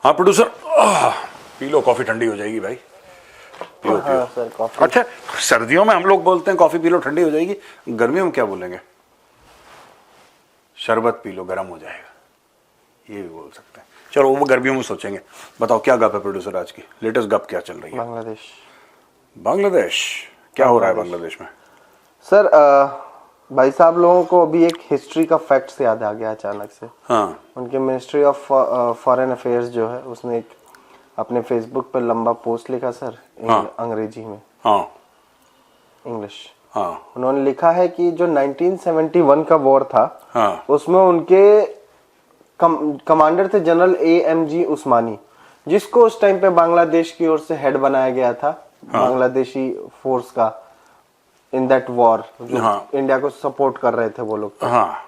हाँ producer, P low, coffee ठंडी हो जाएगी भाई। पियो हाँ पियो। Sir, coffee. अच्छा, सर्दियों में हम लोग बोलते हैं कॉफी पी लो ठंडी हो जाएगी, गर्मियों में क्या बोलेंगे? शरबत पी लो गर्म हो जाएगा, ये भी बोल सकते हैं। चलो वो गर्मियों में सोचेंगे। बताओ क्या गप है प्रोड्यूसर, आज की लेटेस्ट गप क्या चल रही है? बांग्लादेश। बांग्लादेश क्या हो रहा है बांग्लादेश में? सर भाई साहब, लोगों को अभी एक हिस्ट्री का फैक्ट्स याद आ गया अचानक से। हाँ उनके मिनिस्ट्री ऑफ फॉरेन अफेयर्स जो है, उसने एक अपने फेसबुक पर लंबा पोस्ट लिखा सर, हाँ। अंग्रेजी में, हाँ इंग्लिश। हाँ उन्होंने लिखा है कि जो 1971 का वॉर था, हाँ उसमें उनके कमांडर थे जनरल AMG उस्मानी, जिसको उस टाइम पे बांग्लादेश की ओर से हेड बनाया गया था, बांग्लादेशी फोर्स का, इन दैट वॉर, जो हाँ। इंडिया को सपोर्ट कर रहे थे वो लोग। हाँ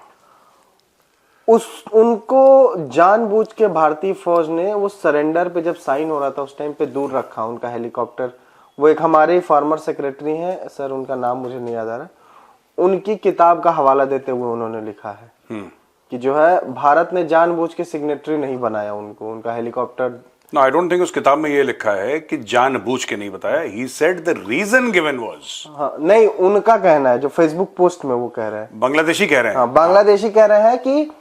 उनको जानबूझ के भारतीय फौज ने वो सरेंडर पे जब साइन हो रहा था उस टाइम पे दूर रखा उनका हेलीकॉप्टर। वो एक हमारे फॉर्मर सेक्रेटरी हैं सर, उनका नाम मुझे नहीं याद आ रहा, उनकी किताब का हवाला देते हुए उन्होंने लिखा है कि जो है भारत ने जानबूझ के सिग्नेटरी नहीं बनाया उनको, उनका helicopter. No, I don't think उस किताब में ये लिखा है कि जानबूझ के नहीं बताया। He said the reason given was। हाँ, नहीं, उनका कहना है, जो फेसबुक पोस्ट में वो कह रहे हैं, बांग्लादेशी कह रहे हैं। हाँ, बांग्लादेशी कह रहे हैं कि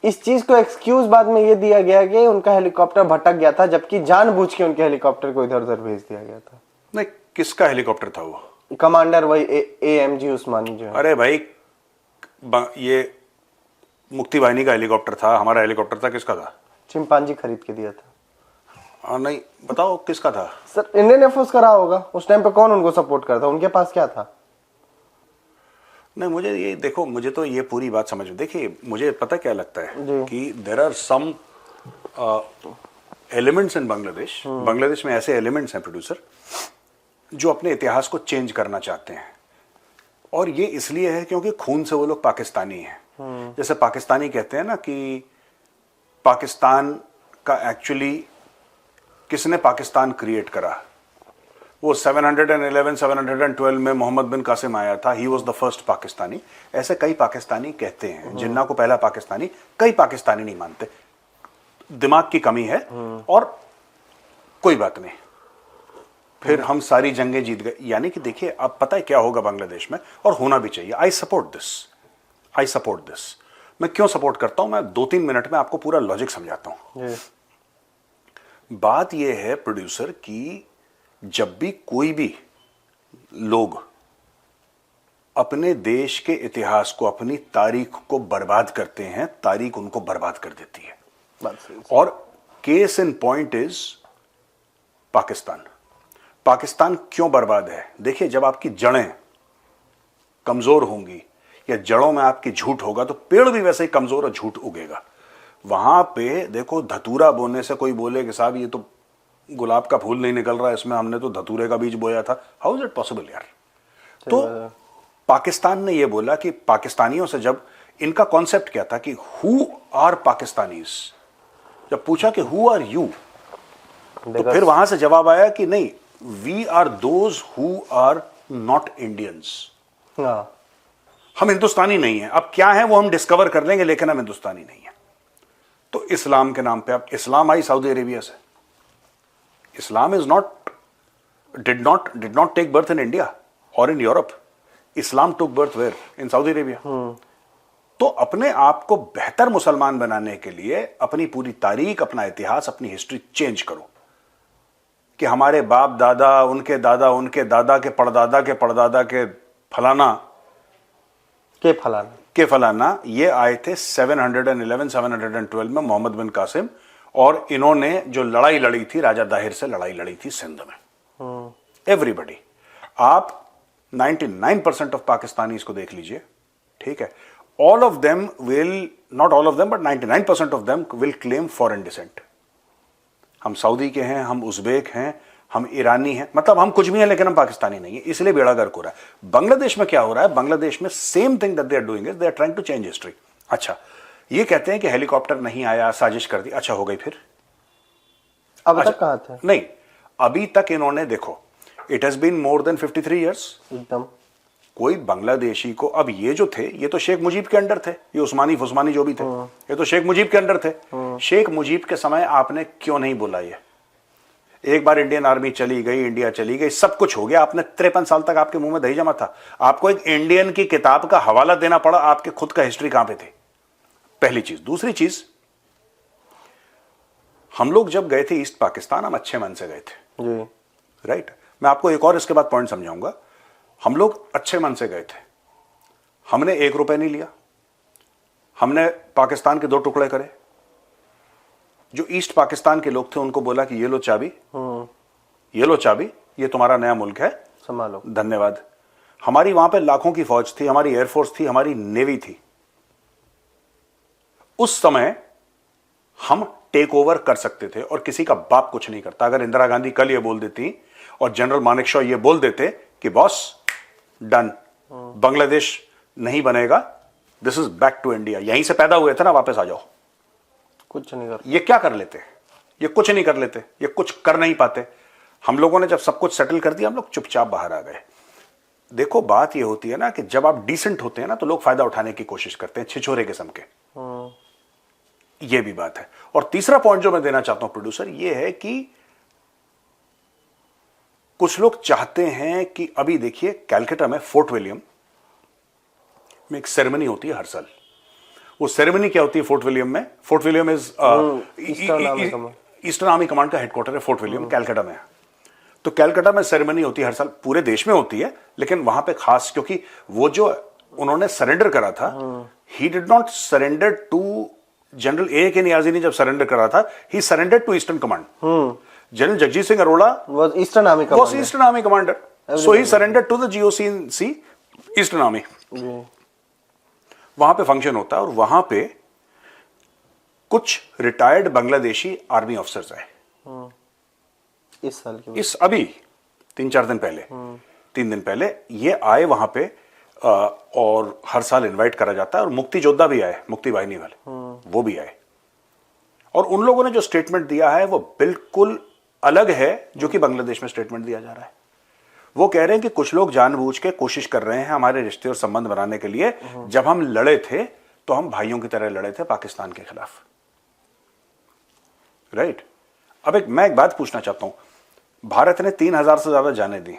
इस चीज को एक्सक्यूज बाद में ये दिया गया कि उनका हेलीकॉप्टर भटक गया था, जबकि जानबूझ के उनके हेलीकॉप्टर को इधर उधर भेज दिया गया था। नहीं, किसका हेलीकॉप्टर था वो? कमांडर वही AMG उस्मानी जो है। अरे भाई, ये मुक्ति वाहिनी का हेलीकॉप्टर था, हमारा हेलीकॉप्टर था, किसका था? चिंपांजी खरीद के दिया था। हाँ, नहीं बताओ किसका था? सर इंडियन एयरफोर्स का रहा होगा उस टाइम पे। कौन उनको सपोर्ट करता, उनके पास क्या था? नहीं, मुझे ये देखो, मुझे तो ये पूरी बात समझ में, देखिए मुझे पता क्या लगता है जी। कि there are some elements in Bangladesh. Bangladesh में ऐसे एलिमेंट्स हैं प्रोड्यूसर, जो अपने इतिहास को चेंज करना चाहते हैं, और ये इसलिए है क्योंकि खून से वो लोग पाकिस्तानी हैं। जैसे पाकिस्तानी कहते हैं ना कि पाकिस्तान का एक्चुअली किसने पाकिस्तान क्रिएट करा? वो 711 712 में मोहम्मद बिन कासिम आया था, he was the first Pakistani. ऐसे कई पाकिस्तानी कहते हैं, जिन्ना को पहला पाकिस्तानी, कई पाकिस्तानी नहीं मानते। दिमाग की कमी है, और कोई बात नहीं, फिर हम सारी जंगें जीत गए। यानी कि देखिए, अब पता है क्या होगा बांग्लादेश में, और होना भी चाहिए। I support this. मैं क्यों सपोर्ट करता हूं, मैं 2-3 मिनट में आपको पूरा लॉजिक समझाता हूं। बात यह है प्रोड्यूसर कि जब भी कोई भी लोग अपने देश के इतिहास को, अपनी तारीख को बर्बाद करते हैं, तारीख उनको बर्बाद कर देती है। और case in point is Pakistan. Pakistan क्यों बर्बाद है? देखिए, जब आपकी जड़ें कमजोर होंगी या जड़ों में आपकी झूठ होगा, तो पेड़ भी वैसे ही कमजोर और झूठ उगेगा। वहां पे देखो, धतूरा बोने से कोई बोले कि साहब ये तो गुलाब का फूल नहीं निकल रहा, इसमें हमने तो धतूरे का बीज बोया था। हाउ इज इट पॉसिबल यार? तो पाकिस्तान ने यह बोला कि पाकिस्तानियों से, जब इनका कॉन्सेप्ट क्या था कि हु आर पाकिस्तानीज, जब पूछा कि हु आर यू, तो फिर वहां से जवाब आया कि नहीं, we are those who are not Indians. हम हिंदुस्तानी नहीं है। अब क्या है वो हम डिस्कवर कर लेंगे, लेकिन हम हिंदुस्तानी नहीं है। तो इस्लाम के नाम पे, अब इस्लाम आई सऊदी अरेबिया से। Islam is not did not take birth in India और in Europe. Islam took birth where? In Saudi Arabia. तो अपने आप को बेहतर मुसलमान बनाने के लिए अपनी पूरी तारीख, अपना इतिहास, अपनी हिस्ट्री चेंज करो कि हमारे बाप दादा, उनके दादा, उनके दादा के पड़दादा के पड़दादा के फलाना के फलाना ये आए थे 711 712 में मोहम्मद बिन कासिम, और इन्होंने जो लड़ाई लड़ी थी, राजा दाहिर से लड़ाई लड़ी थी सिंध में। एवरीबडी, आप 99% ऑफ पाकिस्तानीज को देख लीजिए, ठीक है, all of them will, not all of them but 99% of them will claim foreign descent. हम सऊदी के हैं, हम उज्बेक हैं, हम ईरानी हैं, मतलब हम कुछ भी हैं, लेकिन हम पाकिस्तानी नहीं है। इसलिए बेड़ा गर्क हो रहा है। बांग्लादेश में क्या हो रहा है? बांग्लादेश में same thing that they are doing is they are trying to change history. अच्छा, ये कहते हैं कि हेलीकॉप्टर नहीं आया, साजिश कर दी। अच्छा, हो गई फिर? अब तक कहां थे? नहीं, अभी तक इन्होंने, देखो, it has been more than 53 years. एकदम कोई बांग्लादेशी को, अब ये जो थे ये तो शेख मुजीब के अंडर थे, ये उस्मानी फुस्मानी जो भी थे ये तो शेख मुजीब के अंडर थे। शेख मुजीब के समय आपने क्यों नहीं बोला? ये एक बार इंडियन आर्मी चली गई, इंडिया चली गई, सब कुछ हो गया, आपने 53 साल तक आपके मुंह में दही जमा था। आपको एक इंडियन की किताब का हवाला देना पड़ा, आपके खुद का हिस्ट्री कहां पे थी? पहली चीज। दूसरी चीज, हम लोग जब गए थे ईस्ट पाकिस्तान, हम अच्छे मन से गए थे जी, राइट। मैं आपको एक और इसके बाद पॉइंट समझाऊंगा। हम लोग अच्छे मन से गए थे, हमने 1 रुपए नहीं लिया, हमने पाकिस्तान के 2 टुकड़े करे। जो ईस्ट पाकिस्तान के लोग थे उनको बोला कि ये लो चाबी, ये लो चाबी, ये तुम्हारा नया मुल्क है, संभालो, धन्यवाद। हमारी वहां पे लाखों की फौज थी, हमारी एयरफोर्स थी, हमारी नेवी थी। उस समय हम टेक ओवर कर सकते थे और किसी का बाप कुछ नहीं करता। अगर इंदिरा गांधी कल ये बोल देती और जनरल मानेकशॉ ये बोल देते कि बॉस डन, बांग्लादेश नहीं बनेगा, this is back to India, यहीं से पैदा हुए थे ना, वापस आ जाओ, कुछ नहीं कर, ये क्या कर लेते? ये कुछ नहीं कर लेते, ये कुछ कर नहीं पाते। हम लोगों ने जब सब कुछ सेटल कर दिया, हम लोग चुपचाप बाहर आ गए। देखो बात ये होती है ना कि जब आप डिसेंट होते हैं ना तो लोग फायदा उठाने की कोशिश करते हैं, छिछोरे किस्म के। ये भी बात है। और तीसरा पॉइंट जो मैं देना चाहता हूं प्रोड्यूसर, ये है कि कुछ लोग चाहते हैं कि अभी देखिए कैलकाटा में फोर्ट विलियम में एक सेरेमनी होती है हर साल। वो सेरेमनी क्या होती है फोर्ट विलियम में? Fort William is eastern army command का हेडक्वार्टर है, फोर्ट विलियम कैलकाटा में। तो कैलकाटा में सेरेमनी होती है हर साल, पूरे देश में होती है, लेकिन वहां पे खास, क्योंकि वो जो उन्होंने सरेंडर करा था, he did not surrender to general A K Niazi ने जब सरेंडर करा था, he surrender to eastern command. General Jagjit Singh Arora was eastern army commander, so he surrender to the GOC eastern army. वहां पे फंक्शन होता है और वहां पे कुछ रिटायर्ड बांग्लादेशी आर्मी ऑफिसर्स आए इस साल के, इस अभी 3-4 दिन पहले, 3 दिन पहले ये आए वहां पे। और हर साल इनवाइट करा जाता है, और मुक्ति योद्धा भी आए, मुक्ति वाहिनी वाले, वो भी आए। और उन लोगों ने जो स्टेटमेंट दिया है वो बिल्कुल अलग है जो कि बांग्लादेश में स्टेटमेंट दिया जा रहा है। वो कह रहे हैं कि कुछ लोग जानबूझ के कोशिश कर रहे हैं हमारे रिश्ते और संबंध बनाने के लिए। जब हम लड़े थे तो हम भाइयों की तरह लड़े थे पाकिस्तान के खिलाफ, राइट। अब मैं एक बात पूछना चाहता हूं, भारत ने 3000 से ज्यादा जानें दी,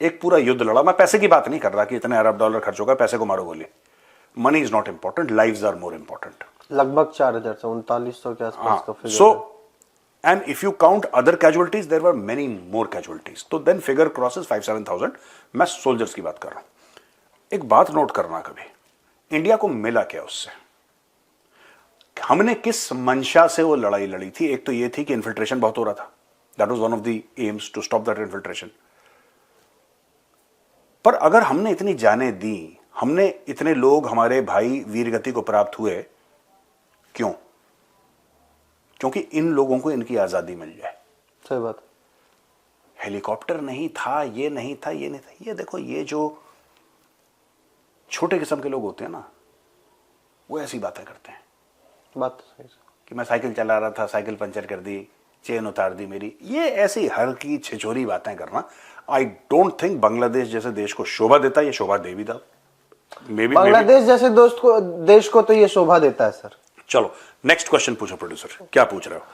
एक पूरा युद्ध लड़ा। मैं पैसे की बात नहीं कर रहा कि इतने अरब डॉलर खर्च होगा, पैसे को मारो गोली। Money is not important, lives are more important. लगभग 4000 से 3900 के आसपास का figure. So and if you count other casualties there were many more casualties, तो then figure crosses 5-7,000। मैं सोल्जर्स की बात कर रहा हूं। एक बात नोट करना, कभी इंडिया को मिला क्या उससे? हमने किस मंशा से वो लड़ाई लड़ी थी? एक तो ये थी कि इन्फिल्ट्रेशन बहुत हो रहा था, that was one of the aims to stop that infiltration. पर अगर हमने इतनी जानें दी, हमने इतने लोग, हमारे भाई वीरगति को प्राप्त हुए, क्यों? क्योंकि इन लोगों को इनकी आजादी मिल जाए। सही बात। हेलीकॉप्टर नहीं था, ये नहीं था, ये नहीं था। ये देखो, ये जो छोटे किस्म के लोग होते हैं ना, वो ऐसी बातें करते हैं। बात तो सही है कि मैं साइकिल चला रहा था, साइकिल पंचर कर दी, चेन उतार दी मेरी, ये ऐसी हल्की छिछोरी बातें करना आई डोंट थिंक बांग्लादेश जैसे देश को शोभा देता। ये शोभा दे भी था, बांग्लादेश जैसे देश को तो ये शोभा देता है सर। चलो नेक्स्ट क्वेश्चन पूछो प्रोड्यूसर, क्या पूछ रहे हो?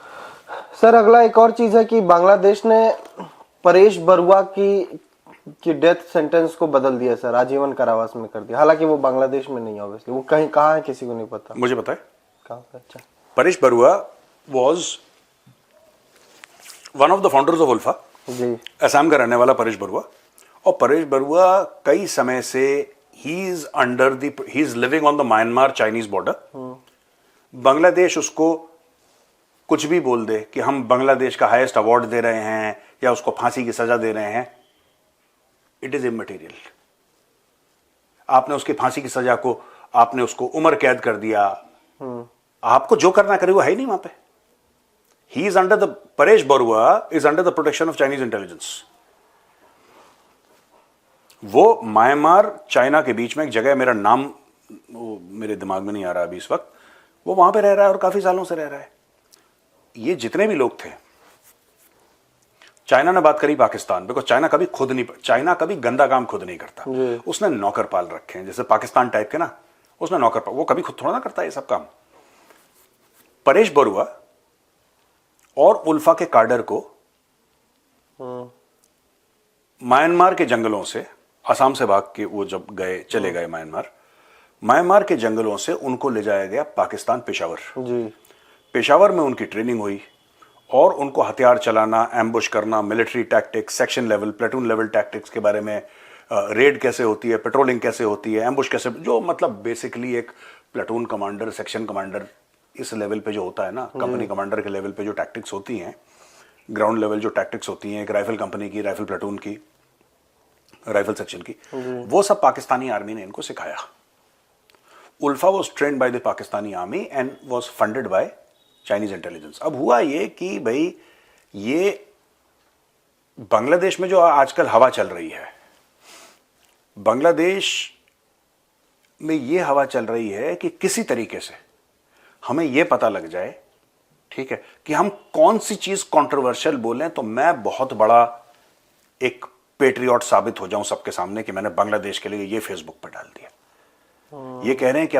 सर अगला एक और चीज है कि बांग्लादेश ने परेश बरुआ की डेथ सेंटेंस को बदल दिया सर, आजीवन कारावास में कर दिया। हालांकि वो बांग्लादेश में नहीं, ऑब्वियसली वो कहीं कहाँ है किसी को नहीं पता। मुझे पता है कहाँ पे। अच्छा, Paresh Barua was one of the founders of ULFA जी, असम का रहने वाला परेश बरुआ। और परेश बरुआ कई समय से he is living on the Myanmar Chinese border. Bangladesh उसको कुछ भी बोल दे कि हम बांग्लादेश का हाईएस्ट अवार्ड दे रहे हैं या उसको फांसी की सजा दे रहे हैं, इट इज इमटेरियल। आपने उसकी फांसी की सजा को, आपने उसको उम्र कैद कर दिया, आपको जो करना करे वो है ही नहीं वहां पे। He is under the, Paresh Barua is under the protection of Chinese intelligence. वो म्यांमार चाइना के बीच में एक जगह, मेरा नाम मेरे दिमाग में नहीं आ रहा अभी इस वक्त, वो वहां पे रह रहा है और काफी सालों से रह रहा है। ये जितने भी लोग थे चाइना ने बात करी पाकिस्तान, बिकॉज चाइना कभी गंदा काम खुद नहीं करता। उसने नौकर पाल रखे हैं, जैसे पाकिस्तान टाइप के ना, उसने नौकर पाल, वो कभी खुद थोड़ा ना करता है ये सब काम। परेश बरुआ और उल्फा के काडर को म्यांमार के जंगलों से, असम से भाग के वो जब चले गए म्यांमार के जंगलों से उनको ले जाया गया पाकिस्तान, पेशावर जी। पेशावर में उनकी ट्रेनिंग हुई और उनको हथियार चलाना, एम्बुश करना, military tactics, section level, platoon level tactics के बारे में, रेड कैसे होती है, पेट्रोलिंग कैसे होती है, एम्बुश कैसे, जो मतलब बेसिकली एक प्लेटून कमांडर, सेक्शन कमांडर इस लेवल पे जो होता है ना, कंपनी कमांडर के लेवल पे जो टैक्टिक्स होती हैं, ग्राउंड लेवल जो टैक्टिक्स होती हैं, एक राइफल कंपनी की, राइफल प्लेटून की, राइफल सेक्शन की, वो सब पाकिस्तानी आर्मी ने इनको सिखाया। ULFA was trained by the Pakistani army and was funded by Chinese intelligence. अब हुआ ये कि भाई ये बांग्लादेश में जो आजकल हवा चल रही है, बांग्लादेश में ये हवा चल रही है कि किसी तरीके से हमें यह पता लग जाए, ठीक है, कि हम कौन सी चीज कंट्रोवर्शियल बोलें तो मैं बहुत बड़ा एक पेट्रियट साबित हो जाऊं सबके सामने कि मैंने बांग्लादेश के लिए ये फेसबुक पर डाल दिया। ये कह रहे हैं कि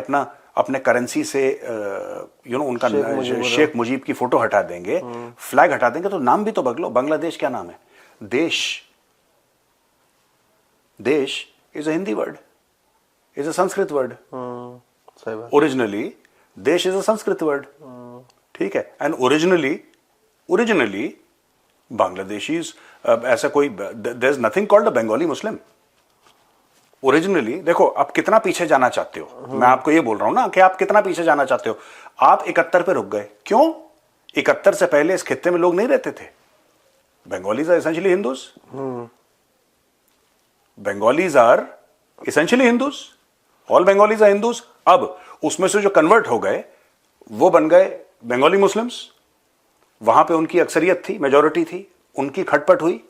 अपने करेंसी से उनका शेख मुजीब की फोटो हटा देंगे, फ्लैग हटा देंगे, तो नाम भी तो बदलो। बांग्लादेश क्या नाम है? Desh is a Hindi word, is a Sanskrit word. Originally desh is a Sanskrit word, ठीक है। एंड ओरिजिनली बांग्लादेशीज ऐसा कोई, there is nothing called a Bengali Muslim. Originally देखो, आप कितना पीछे जाना चाहते हो, मैं आपको ये बोल रहा हूं ना कि आप कितना पीछे जाना चाहते हो। आप 71 पे रुक गए, क्यों? 71 से पहले इस खित्ते में लोग नहीं रहते थे। Bengalis are essentially Hindus, Bengalis are essentially Hindus, all Bengalis are Hindus. अब उसमें से जो कन्वर्ट हो गए वो बन गए बंगाली मुस्लिम्स, वहां पे उनकी अक्सरियत थी, मेजॉरिटी थी, उनकी खटपट हुई।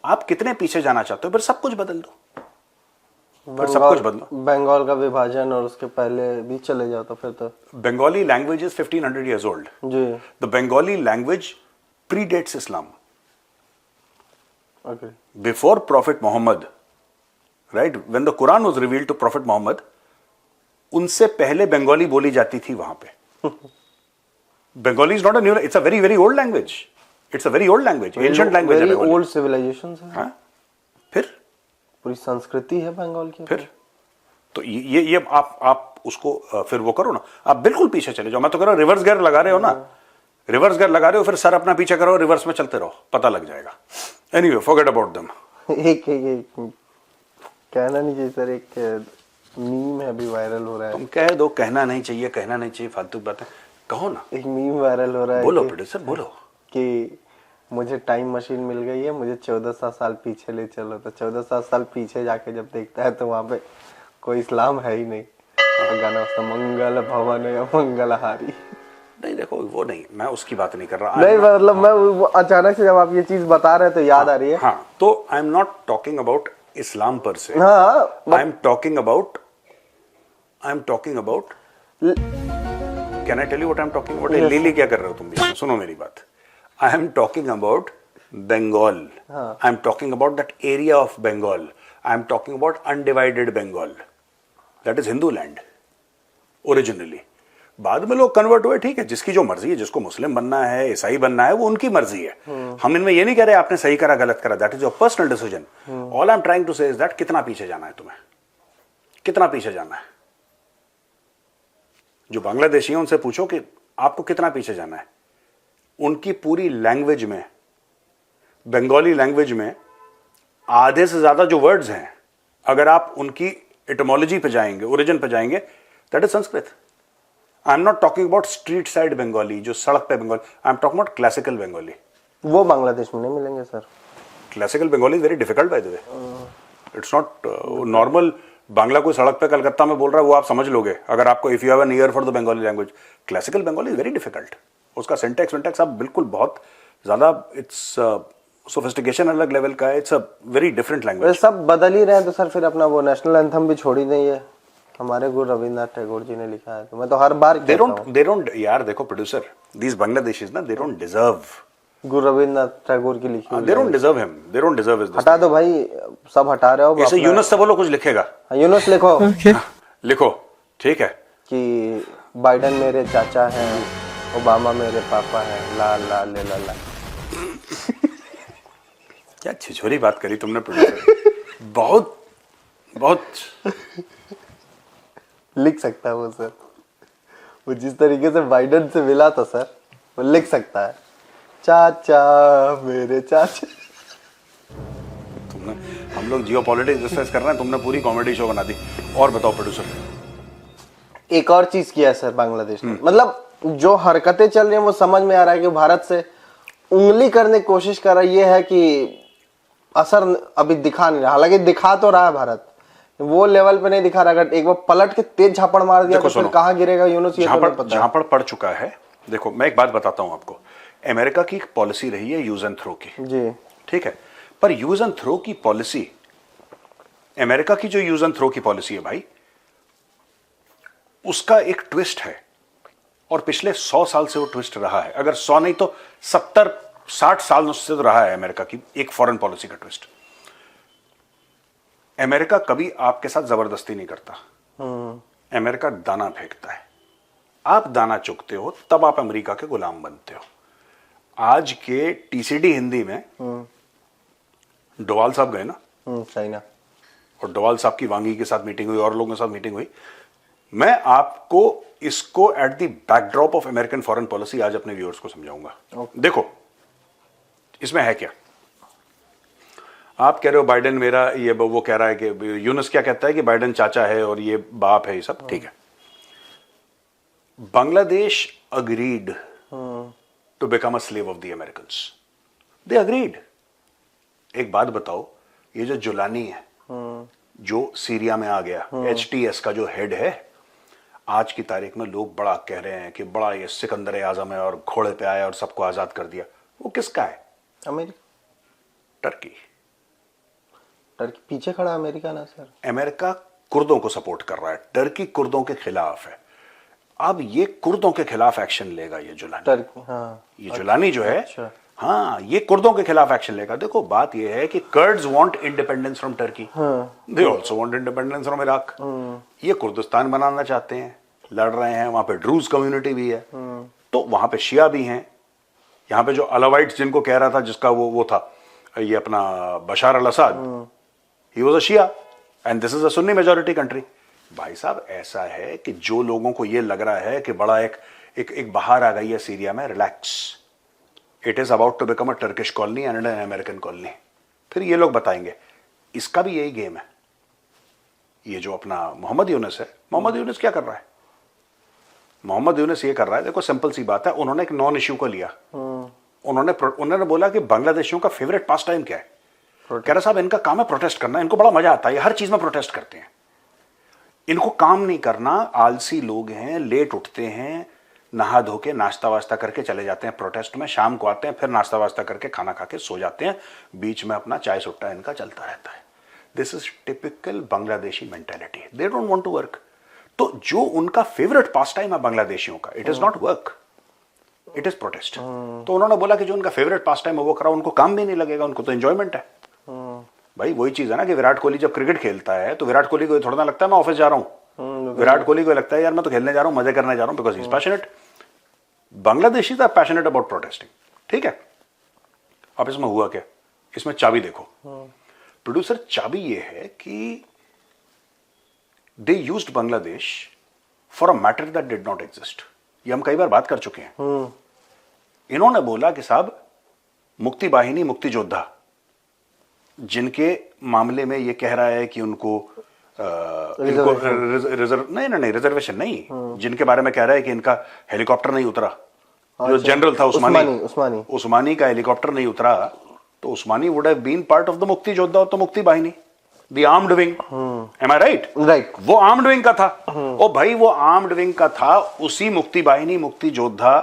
आप कितने पीछे जाना चाहते हो? फिर सब कुछ बदल दो, फिर सब कुछ बदलो। बंगाल का विभाजन और उसके पहले भी चले जाओ तो फिर तो Bengali language is 1500 years old जी। The Bengali language predates Islam, okay, before prophet Mohammad, right, when the Quran was revealed to prophet Mohammad, उनसे पहले बंगाली बोली जाती थी वहां पे। Bengali is not a new, it's a very very old language, it's a very old language, ancient language है, old civilization है। हाँ? फिर पूरी संस्कृति है बंगाल की। फिर तो ये आप उसको फिर वो करो ना, आप बिल्कुल पीछे चले जाओ। मैं तो कह रहा हूं रिवर्स गियर लगा रहे हो ना, रिवर्स गियर लगा रहे हो, फिर सर अपना पीछे करो, रिवर्स में चलते रहो, पता लग जाएगा। Anyway, forget about them. एक कहना नहीं चाहिए सर, एक मीम है अभी वायरल हो रहा है। तुम कह दो, कहना नहीं चाहिए, फालतू बातें कहो ना। एक मीम वायरल हो रहा है, बोलो प्रोड्यूसर बोलो, कि मुझे टाइम मशीन मिल गई है, मुझे 14 साल पीछे ले चलो। तो 14 साल पीछे जाके जब देखता है तो वहां पे कोई इस्लाम है ही नहीं, तो गाना उसका मंगल भवन या मंगलहारी। नहीं देखो, वो नहीं, मैं उसकी बात नहीं कर रहा। नहीं मतलब मैं वो अचानक से जब आप ये चीज बता रहे हैं तो याद आ रही है। हाँ, तो I am not talking about Islam पर से, हाँ, I am talking about can I tell you what I am talking about? Lily क्या कर रहे हो तुम भी? सुनो मेरी बात। I am talking about Bengal. I am talking about that area of Bengal. I am talking about undivided Bengal. That is Hindu land. Originally. बाद में लोग कन्वर्ट हुए, ठीक है, जिसकी जो मर्जी है, जिसको मुस्लिम बनना है, ईसाई बनना है, वो उनकी मर्जी है। हम इनमें ये नहीं कह रहे आपने सही करा गलत करा, that is your personal decision. All I am trying to say is that कितना पीछे जाना है तुम्हें, कितना पीछे जाना है। जो बांग्लादेशी हैं उनसे पूछो कि आपको कितना पीछे जाना है। उनकी पूरी लैंग्वेज में, बंगाली लैंग्वेज में आधे से ज्यादा जो वर्ड्स हैं, अगर आप उनकी एटमोलॉजी पे जाएंगे, ओरिजिन पे जाएंगे, that is Sanskrit. I am not talking about street side Bengali, जो सड़क पे बंगाली, आई am talking about classical Bengali. वो बांग्लादेश में नहीं मिलेंगे sir. Classical Bengali is very difficult by the way, it's not normal. Bangla कोई सड़क पे कलकत्ता में बोल रहा है वो आप समझ लोगे, अगर आपको if you have an year for the Bengali language. Classical Bengali is very difficult, उसका सिंटैक्स आप बिल्कुल बहुत ज्यादा, इट्स सोफिस्टिकेशन अलग लेवल का है, it's a very different language. सब बदल ही रहे हैं तो सर फिर अपना वो नेशनल एंथम भी छोड़ ही नहीं है, हमारे गुरु रविंद्रनाथ टैगोर जी ने लिखा है। तो मैं तो हर बार दे डोंट यार, देखो प्रोड्यूसर, दीस बांग्लादेशीज ना, दे डोंट डिजर्व गुरु रविंद्रनाथ टैगोर की लिखी हुई they don't deserve him, they don't deserve his. हटा दो भाई, सब हटा रहे हो। ऐसे यूनुस से बोलो कुछ लिखेगा। यूनुस लिखो। लिखो, ठीक है। कि बाइडेन मेरे चाचा हैं, ओबामा मेरे पापा हैं, ला ला ले ला ला। क्या छिछोरी बात करी तुमने प्रोड्यूसर। बहुत बहुत लिख सकता है वो सर, वो जिस तरीके से बाइडेन से मिला था सर, वो लिख सकता है, चाचा मेरे चाचा। तुमने, हम लोग जियो पॉलिटिक्स डिस्कस कर रहे हैं, तुमने पूरी कॉमेडी शो बना दी। और बताओ प्रोड्यूसर। एक और चीज किया है सर बांग्लादेश ने, मतलब जो हरकतें चल रही हैं वो समझ में आ रहा है कि भारत से उंगली करने की कोशिश कर रहा है। ये है कि असर अभी दिखा नहीं रहा, हालांकि दिखा तो रहा है भारत, वो लेवल पे नहीं दिखा रहा। अगर एक बार पलट के तेज झापड़ मार दिया तो फिर कहां गिरेगा यूनुस, ये तो नहीं पता। झापड़ पड़ चुका है। देखो मैं एक बात बताता हूं आपको, अमेरिका की एक पॉलिसी रही है यूज एंड थ्रो की, जी ठीक है। पर यूज एंड थ्रो की पॉलिसी, अमेरिका की जो यूज एंड थ्रो की पॉलिसी है भाई, उसका एक ट्विस्ट है, और पिछले 100 साल से वो ट्विस्ट रहा है। अगर 100 नहीं तो 70-60 साल से तो रहा है अमेरिका की एक फॉरेन पॉलिसी का ट्विस्ट। अमेरिका कभी आपके साथ जबरदस्ती नहीं करता, अमेरिका दाना फेंकता है। आप दाना चुगते हो तब आप अमेरिका के गुलाम बनते हो। आज के टीसीडी हिंदी में डोवाल साहब गए ना, चाइना, और डोवाल साहब की वांगी के साथ मीटिंग हुई और लोगों के साथ मीटिंग हुई। मैं आपको इसको at the backdrop of American foreign policy आज अपने व्यूअर्स को समझाऊंगा। देखो इसमें है क्या, आप कह रहे हो बाइडेन मेरा, ये वो कह रहा है कि यूनुस क्या कहता है कि बाइडेन चाचा है और ये बाप है, ये सब ठीक है। Bangladesh agreed to become a slave of the Americans, they agreed. एक बात बताओ, ये जो जुलानी है जो सीरिया में आ गया, HTS का जो हेड है, आज की तारीख में लोग बड़ा कह रहे हैं कि बड़ा ये सिकंदर आजम है और घोड़े पे आया और सबको आजाद कर दिया। वो किसका है? America, Turkey. टर्की पीछे खड़ा, अमेरिका ना सर। अमेरिका कुर्दों को सपोर्ट कर रहा है, टर्की कुर्दों के खिलाफ है। अब ये कुर्दों के खिलाफ एक्शन लेगा ये जुलानी, टर्की, हाँ, ये जुलानी जो है, अच्छा। हाँ, ये कुर्दों के खिलाफ एक्शन लेगा। देखो बात ये है कि curds want independence from Turkey, they also want independence from Iraq. ये कुर्दिस्तान बनाना चाहते हैं, लड़ रहे हैं। वहां पे ड्रूज कम्युनिटी भी है, तो वहां पे शिया भी हैं। यहाँ पे जो अलावाइट्स जिनको कह रहा था, जिसका वो था ये अपना Bashar al Assad, he was a Shia and this is a Sunni majority country. भाई साहब ऐसा है कि जो लोगों को ये लग रहा है कि बड़ा एक बाहर आ गई है सीरिया में, relax, it is about to become a Turkish colony and an American colony. फिर ये लोग बताएंगे इसका भी यही गेम है। ये जो अपना मोहम्मद यूनुस है, मोहम्मद यूनुस क्या कर रहा है? मोहम्मद यूनुस ये कर रहा है, देखो सिंपल सी बात है, उन्होंने एक नॉन इश्यू को लिया। उन्होंने बोला कि बांग्लादेशियों का फेवरेट पास टाइम क्या है? कह रहा साहब इनका काम है प्रोटेस्ट करना, इनको बड़ा मजा आता है, हर चीज में प्रोटेस्ट करते हैं, इनको काम नहीं करना, आलसी लोग हैं, लेट उठते हैं, नहा धो के नाश्ता वास्ता करके चले जाते हैं प्रोटेस्ट में, शाम को आते हैं, फिर नाश्ता वास्ता करके खाना खा के सो जाते हैं, बीच में अपना चाय सुट्टा इनका चलता रहता है। This is typical Bangladeshi mentality, they don't want to work. तो जो उनका फेवरेट पास टाइम है बांग्लादेशियों का, it is not work, it is protest. तो उन्होंने बोला कि जो उनका फेवरेट पास टाइम है वो करा, उनको काम भी नहीं लगेगा, उनको तो एंजॉयमेंट है। भाई वही चीज है ना कि विराट कोहली जब क्रिकेट खेलता है तो विराट कोहली को थोड़ा ना लगता है मैं ऑफिस जा रहा हूं, विराट कोहली को लगता है यार मैं तो खेलने जा रहा हूं, मजे करने जा रहा हूं, because he is passionate. Bangladeshis are passionate about protesting, ठीक है। अब इसमें हुआ क्या, इसमें चाबी देखो प्रोड्यूसर, चाबी ये है कि they used Bangladesh for a matter that did not exist. ये हम कई बार बात कर चुके हैं। इन्होंने बोला कि साहब मुक्ति बाहिनी, मुक्ति योद्धा, जिनके मामले में ये कह रहा है कि उनको रिजर्वेशन नहीं, जिनके बारे में कह रहा है कि इनका हेलीकॉप्टर नहीं उतरा, जो जनरल था उस्मानी का हेलीकॉप्टर नहीं उतरा, तो Osmani would have been part of the Mukti Jodha और तो Mukti Bahini, the armed wing. Am I right? Right, वो आर्म्ड विंग का था। ओ भाई वो आर्म्ड विंग का था, उसी मुक्ति बाहिनी, मुक्ति योद्धा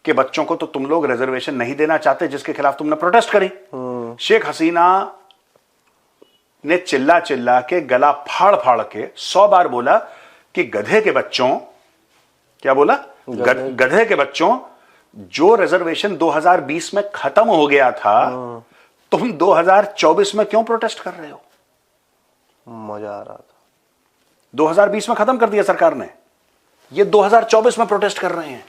के बच्चों को तो तुम लोग रिजर्वेशन नहीं देना चाहते, जिसके खिलाफ तुमने प्रोटेस्ट करी। शेख हसीना ने चिल्ला चिल्ला के, गला फाड़ फाड़ के 100 बार बोला कि गधे के बच्चों, क्या बोला? गधे के बच्चों, जो रिजर्वेशन 2020 में खत्म हो गया था, तुम 2024 में क्यों प्रोटेस्ट कर रहे हो? मजा आ रहा था। 2020 में खत्म कर दिया सरकार ने, ये 2024 में प्रोटेस्ट कर रहे हैं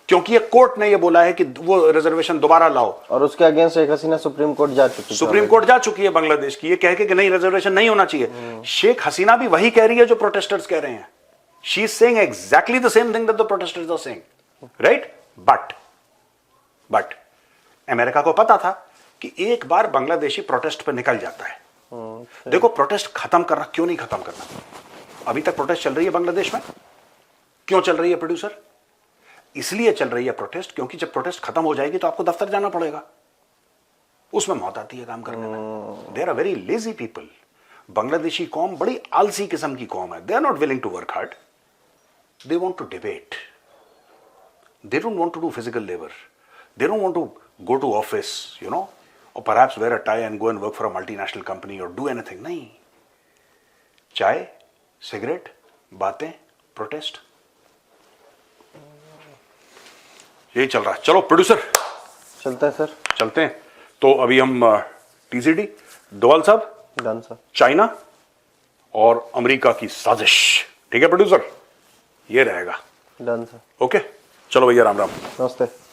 क्योंकि ये कोर्ट ने ये बोला है कि वो रिजर्वेशन दोबारा लाओ। और उसके against Sheikh Hasina supreme court जा चुकी है। सुप्रीम कोर्ट जा चुकी है बांग्लादेश की, ये कह के कि नहीं रिजर्वेशन नहीं होना चाहिए। शेख हसीना भी वही कह रही है जो प्रोटेस्टर्स कह रहे हैं। She is saying exactly the same thing that the protesters are saying, right? But America को पता था कि एक बार बांग्लादेशी प्रोटेस्ट पे निकल जाता है। देखो, प्रोटेस्ट खत्म करना, क्यों नहीं खत्म करना? अभी तक प्रोटेस्ट चल रही है बांग्लादेश में। क्यों चल रही है प्रोड्यूसर? इसलिए चल रही है प्रोटेस्ट क्योंकि जब प्रोटेस्ट खत्म हो जाएगी तो आपको दफ्तर जाना पड़ेगा, उसमें मौत आती है काम करने में। They are very lazy people. Bangladeshi कौम बड़ी आलसी किस्म की कौम है। They are not willing to work hard, they want to debate, they don't want to do physical labour, they don't want to go to office, you know, or perhaps wear a tie and go and work for a multinational company or do anything. नहीं, चाय, cigarette, बातें, protest, यही चल रहा है। चलो producer, चलता है सर, चलते हैं। तो अभी हम टीसीडी, डोवाल साहब, डन सर, चाइना और अमेरिका की साजिश, ठीक है प्रोड्यूसर, ये रहेगा। Done sir. ओके, चलो भैया, राम राम। नमस्ते।